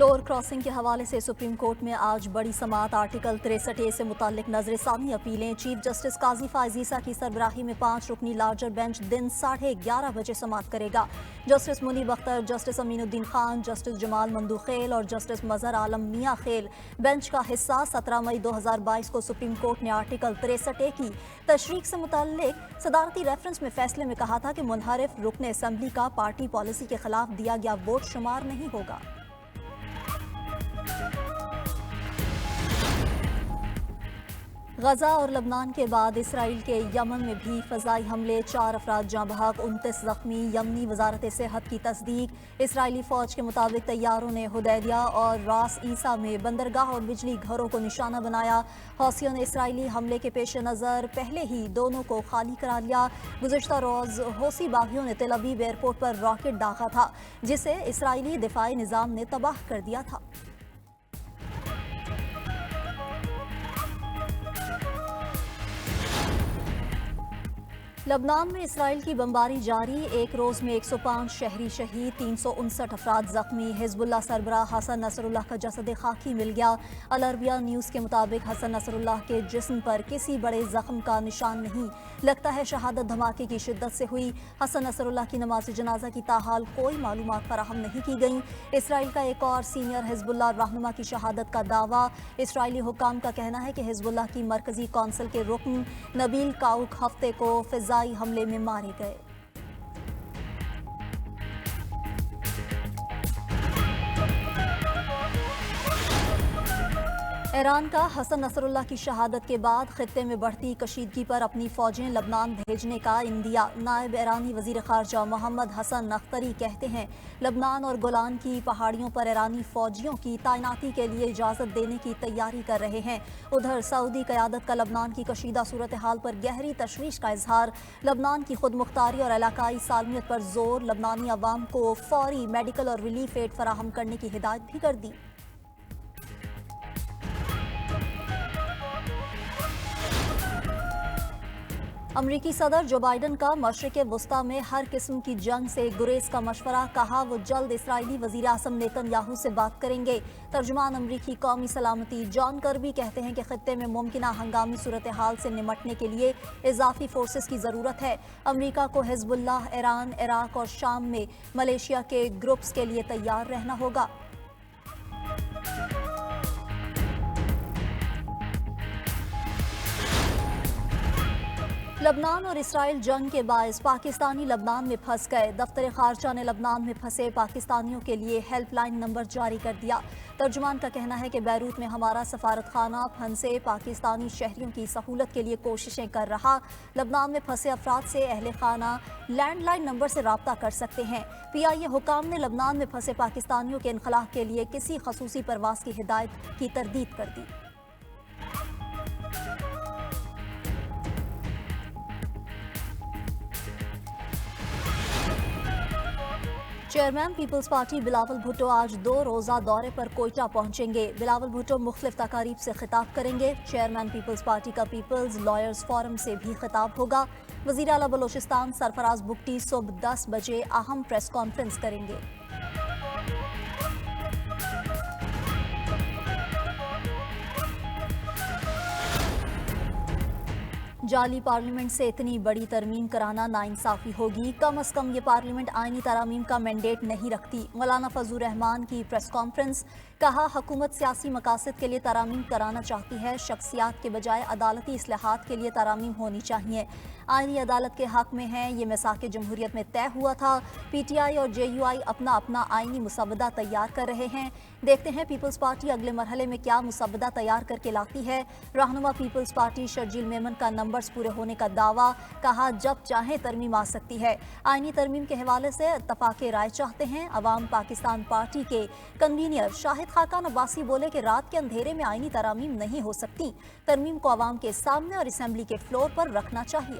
Floor crossing کے حوالے سے سپریم کورٹ میں آج بڑی سماعت آرٹیکل 63A سے متعلق نظر ثانی اپیلیں چیف جسٹس قاضی فائز عیسیٰ کی سربراہی میں 5 رکنی لارجر بینچ دن 11:30 بجے سماعت کرے گا۔ جسٹس منیب اختر، جسٹس امین الدین خان، جسٹس جمال مندوخیل اور جسٹس مظہر عالم میاں خیل بینچ کا حصہ 17 مئی 2022 کو سپریم کورٹ نے آرٹیکل 63A کی تشریح سے متعلق صدارتی ریفرنس میں فیصلے میں کہا تھا کہ منحرف رکن اسمبلی کا پارٹی پالیسی کے خلاف دیا گیا ووٹ شمار نہیں ہوگا۔ غزہ اور لبنان کے بعد اسرائیل کے یمن میں بھی فضائی حملے، 4 افراد جاں بحق، 29 زخمی۔ یمنی وزارت صحت کی تصدیق۔ اسرائیلی فوج کے مطابق طیاروں نے حدیدیہ اور راس عیسیٰ میں بندرگاہ اور بجلی گھروں کو نشانہ بنایا۔ حوثیوں نے اسرائیلی حملے کے پیش نظر پہلے ہی دونوں کو خالی کرا لیا۔ گزشتہ روز حوثی باغیوں نے تل ابیب ایئرپورٹ پر راکٹ داغا تھا، جسے اسرائیلی دفاعی نظام نے تباہ کر دیا تھا۔ لبنان میں اسرائیل کی بمباری جاری، ایک روز میں 105 شہری شہید، 359 افراد زخمی۔ حزب اللہ سربراہ حسن نصر اللہ کا جسد خاکی مل گیا۔ العربیہ نیوز کے مطابق حسن نصر اللہ کے جسم پر کسی بڑے زخم کا نشان نہیں، لگتا ہے شہادت دھماکے کی شدت سے ہوئی۔ حسن نصر اللہ کی نماز جنازہ کی تاحال کوئی معلومات فراہم نہیں کی گئیں۔ اسرائیل کا ایک اور سینئر حزب اللہ رہنما کی شہادت کا دعویٰ۔ اسرائیلی حکام کا کہنا ہے کہ حزب اللہ کی مرکزی کونسل کے رکن نبیل کاؤک ہفتے کو فضائی حملے میں مارے گئے۔ ایران کا حسن نصر اللہ کی شہادت کے بعد خطے میں بڑھتی کشیدگی پر اپنی فوجیں لبنان بھیجنے کا اندیا۔ نائب ایرانی وزیر خارجہ محمد حسن نختری کہتے ہیں لبنان اور گولان کی پہاڑیوں پر ایرانی فوجیوں کی تعیناتی کے لیے اجازت دینے کی تیاری کر رہے ہیں۔ ادھر سعودی قیادت کا لبنان کی کشیدہ صورتحال پر گہری تشویش کا اظہار۔ لبنان کی خود مختاری اور علاقائی سالمیت پر زور، لبنانی عوام کو فوری میڈیکل اور ریلیف ایڈ فراہم کرنے کی ہدایت بھی کر دی۔ امریکی صدر جو بائیڈن کا مشرق وسطی میں ہر قسم کی جنگ سے گریز کا مشورہ، کہا وہ جلد اسرائیلی وزیر اعظم نیتن یاہو سے بات کریں گے۔ ترجمان امریکی قومی سلامتی جان کربی کہتے ہیں کہ خطے میں ممکنہ ہنگامی صورتحال سے نمٹنے کے لیے اضافی فورسز کی ضرورت ہے۔ امریکہ کو حزب اللہ، ایران، عراق اور شام میں ملیشیا کے گروپس کے لیے تیار رہنا ہوگا۔ لبنان اور اسرائیل جنگ کے باعث پاکستانی لبنان میں پھنس گئے۔ دفتر خارجہ نے لبنان میں پھنسے پاکستانیوں کے لیے ہیلپ لائن نمبر جاری کر دیا۔ ترجمان کا کہنا ہے کہ بیروت میں ہمارا سفارت خانہ پھنسے پاکستانی شہریوں کی سہولت کے لیے کوششیں کر رہا۔ لبنان میں پھنسے افراد سے اہل خانہ لینڈ لائن نمبر سے رابطہ کر سکتے ہیں۔ PIA حکام نے لبنان میں پھنسے پاکستانیوں کے انخلاء کے لیے کسی خصوصی پرواز کی ہدایت کی تردید کر دی۔ چیئرمین پیپلز پارٹی بلاول بھٹو آج 2 روزہ دورے پر کوئٹہ پہنچیں گے۔ بلاول بھٹو مختلف تقاریب سے خطاب کریں گے۔ چیئرمین پیپلز پارٹی کا پیپلز لائرز فورم سے بھی خطاب ہوگا۔ وزیر اعلیٰ بلوچستان سرفراز بگٹی صبح 10 بجے اہم پریس کانفرنس کریں گے۔ جعلی پارلیمنٹ سے اتنی بڑی ترمیم کرانا ناانصافی ہوگی، کم از کم یہ پارلیمنٹ آئینی ترامیم کا مینڈیٹ نہیں رکھتی۔ مولانا فضل الرحمان کی پریس کانفرنس، کہا حکومت سیاسی مقاصد کے لیے ترامیم کرانا چاہتی ہے، شخصیات کے بجائے عدالتی اصلاحات کے لیے ترامیم ہونی چاہیے۔ آئینی عدالت کے حق میں ہیں، یہ میثاق جمہوریت میں طے ہوا تھا۔ PTI اور JUI اپنا اپنا آئینی مسودہ تیار کر رہے ہیں، دیکھتے ہیں پیپلز پارٹی اگلے مرحلے میں کیا مسودہ تیار کر کے لاتی ہے۔ رہنما پیپلز پارٹی شرجیل میمن کا نمبرز پورے ہونے کا دعویٰ، کہا جب چاہیں ترمیم آ سکتی ہے۔ آئینی ترمیم کے حوالے سے اتفاق رائے چاہتے ہیں۔ عوام پاکستان پارٹی کے کنوینر شاہد خاقان عباسی بولے کہ رات کے اندھیرے میں آئینی ترامیم نہیں ہو سکتی، ترمیم کو عوام کے سامنے اور اسمبلی کے فلور پر رکھنا چاہیے۔